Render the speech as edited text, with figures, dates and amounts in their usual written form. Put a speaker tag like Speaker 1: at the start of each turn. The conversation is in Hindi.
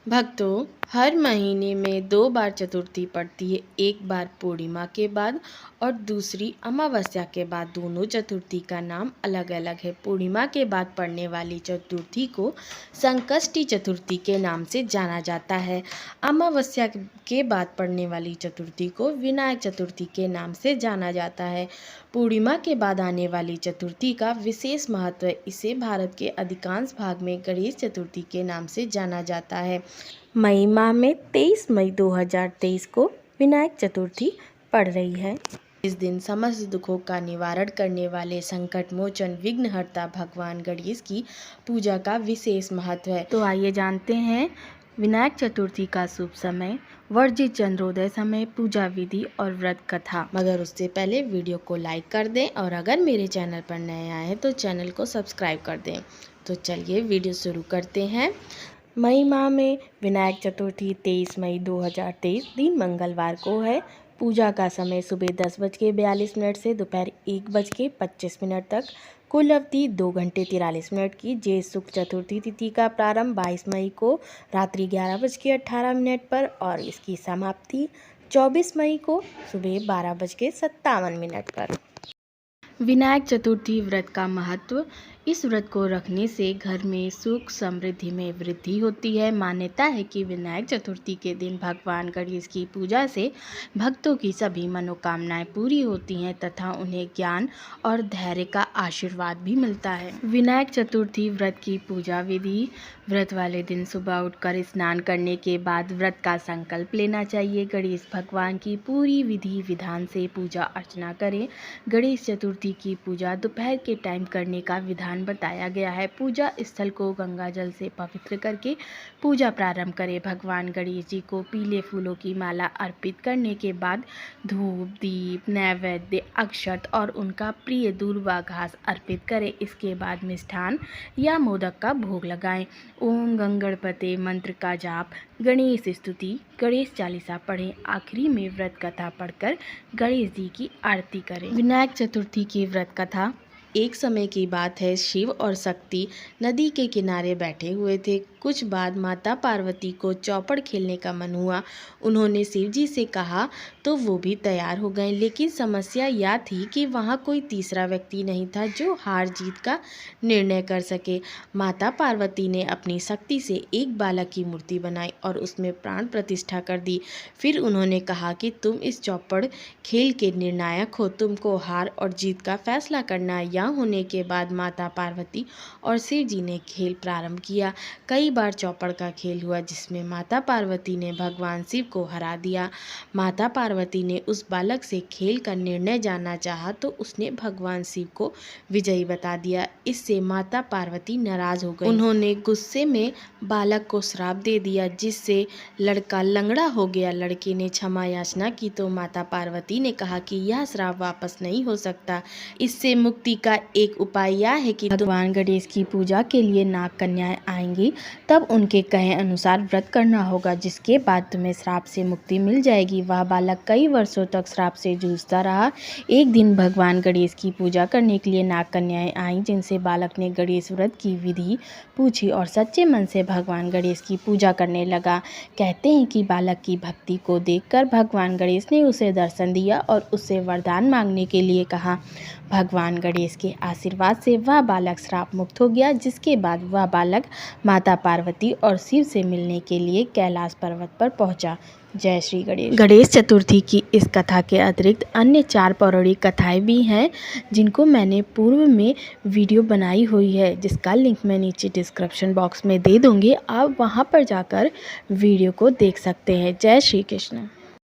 Speaker 1: भक्तों, हर महीने में 2 बार चतुर्थी पड़ती है। एक बार पूर्णिमा के बाद और दूसरी अमावस्या के बाद। दोनों चतुर्थी का नाम अलग अलग है। पूर्णिमा के बाद पड़ने वाली चतुर्थी को संकष्टी चतुर्थी के नाम से जाना जाता है। अमावस्या के बाद पड़ने वाली चतुर्थी को विनायक चतुर्थी के नाम से जाना जाता है। पूर्णिमा के बाद आने वाली चतुर्थी का विशेष महत्व है। इसे भारत के अधिकांश भाग में गणेश चतुर्थी के नाम से जाना जाता है। मई माह में 23 मई 2023 को विनायक चतुर्थी पड़ रही है। इस दिन समस्त दुखों का निवारण करने वाले संकट मोचन विघ्नहर्ता भगवान गणेश की पूजा का विशेष महत्व है। तो आइए जानते हैं विनायक चतुर्थी का शुभ समय, वर्जित चंद्रोदय समय, पूजा विधि और व्रत कथा। मगर उससे पहले वीडियो को लाइक कर दें और अगर मेरे चैनल पर नए आए हैं तो चैनल को सब्सक्राइब कर दें। तो चलिए वीडियो शुरू करते हैं। मई माह में विनायक चतुर्थी 23 मई 2023 दिन मंगलवार को है। पूजा का समय सुबह 10:42 से दोपहर 1:25 तक। कुल अवधि 2 घंटे 43 मिनट की। ज्येष्ठ शुक्ल चतुर्थी तिथि का प्रारंभ 22 मई को रात्रि 11:18 पर और इसकी समाप्ति 24 मई को सुबह 12:57 पर। विनायक चतुर्थी व्रत का महत्व। इस व्रत को रखने से घर में सुख समृद्धि में वृद्धि होती है। मान्यता है कि विनायक चतुर्थी के दिन भगवान गणेश की पूजा से भक्तों की सभी मनोकामनाएं पूरी होती हैं तथा उन्हें ज्ञान और धैर्य का आशीर्वाद भी मिलता है। विनायक चतुर्थी व्रत की पूजा विधि। व्रत वाले दिन सुबह उठकर स्नान करने के बाद व्रत का संकल्प लेना चाहिए। गणेश भगवान की पूरी विधि विधान से पूजा अर्चना करें। गणेश चतुर्थी की पूजा दोपहर के टाइम करने का विधान बताया गया है। पूजा स्थल को गंगा जल से पवित्र करके पूजा प्रारंभ करें। भगवान गणेश जी को पीले फूलों की माला अर्पित करने के बाद धूप, दीप, नैवेद्य, अक्षत और उनका प्रिय दूर्वा घास अर्पित करें। इसके बाद मिष्ठान या मोदक का भोग लगाएं। ओम गंगणपते मंत्र का जाप, गणेश स्तुति, गणेश चालीसा पढ़ें। आखिरी में व्रत कथा पढ़कर गणेश जी की आरती करें। विनायक चतुर्थी की व्रत कथा। एक समय की बात है, शिव और शक्ति नदी के किनारे बैठे हुए थे। कुछ बाद माता पार्वती को चौपड़ खेलने का मन हुआ। उन्होंने शिव जी से कहा तो वो भी तैयार हो गए, लेकिन समस्या यह थी कि वहाँ कोई तीसरा व्यक्ति नहीं था जो हार जीत का निर्णय कर सके। माता पार्वती ने अपनी शक्ति से एक बालक की मूर्ति बनाई और उसमें प्राण प्रतिष्ठा कर दी। फिर उन्होंने कहा कि तुम इस चौपड़ खेल के निर्णायक हो, तुमको हार और जीत का फैसला करना है। होने के बाद माता पार्वती और शिव जी ने खेल प्रारंभ किया। कई बार चौपड़ का खेल हुआ जिसमें माता पार्वती ने भगवान शिव को हरा दिया। माता पार्वती ने उस बालक से खेल का निर्णय जानना चाहा तो उसने भगवान शिव को विजयी बता दिया। इससे माता पार्वती नाराज हो गई। उन्होंने गुस्से में बालक को श्राप दे दिया जिससे लड़का लंगड़ा हो गया। लड़के ने क्षमा याचना की तो माता पार्वती ने कहा कि यह श्राप वापस नहीं हो सकता। इससे मुक्ति का एक उपाय यह है कि भगवान गणेश की पूजा के लिए नाग कन्याएं आएंगी, तब उनके कहे अनुसार व्रत करना होगा, जिसके बाद तुम्हें श्राप से मुक्ति मिल जाएगी। वह बालक कई वर्षों तक श्राप से जूझता रहा। एक दिन भगवान गणेश की पूजा करने के लिए नाग कन्याएं आईं, जिनसे बालक ने गणेश व्रत की विधि पूछी और सच्चे मन से भगवान गणेश की पूजा करने लगा। कहते हैं कि बालक की भक्ति को देखकर भगवान गणेश ने उसे दर्शन दिया और उससे वरदान मांगने के लिए कहा। भगवान गणेश के आशीर्वाद से वह बालक श्राप मुक्त हो गया, जिसके बाद वह बालक माता पार्वती और शिव से मिलने के लिए कैलाश पर्वत पर पहुंचा। जय श्री गणेश। गणेश चतुर्थी की इस कथा के अतिरिक्त अन्य 4 पौराणिक कथाएं भी हैं जिनको मैंने पूर्व में वीडियो बनाई हुई है, जिसका लिंक मैं नीचे डिस्क्रिप्शन बॉक्स में दे दूँगी। आप वहां पर जाकर वीडियो को देख सकते हैं। जय श्री कृष्ण।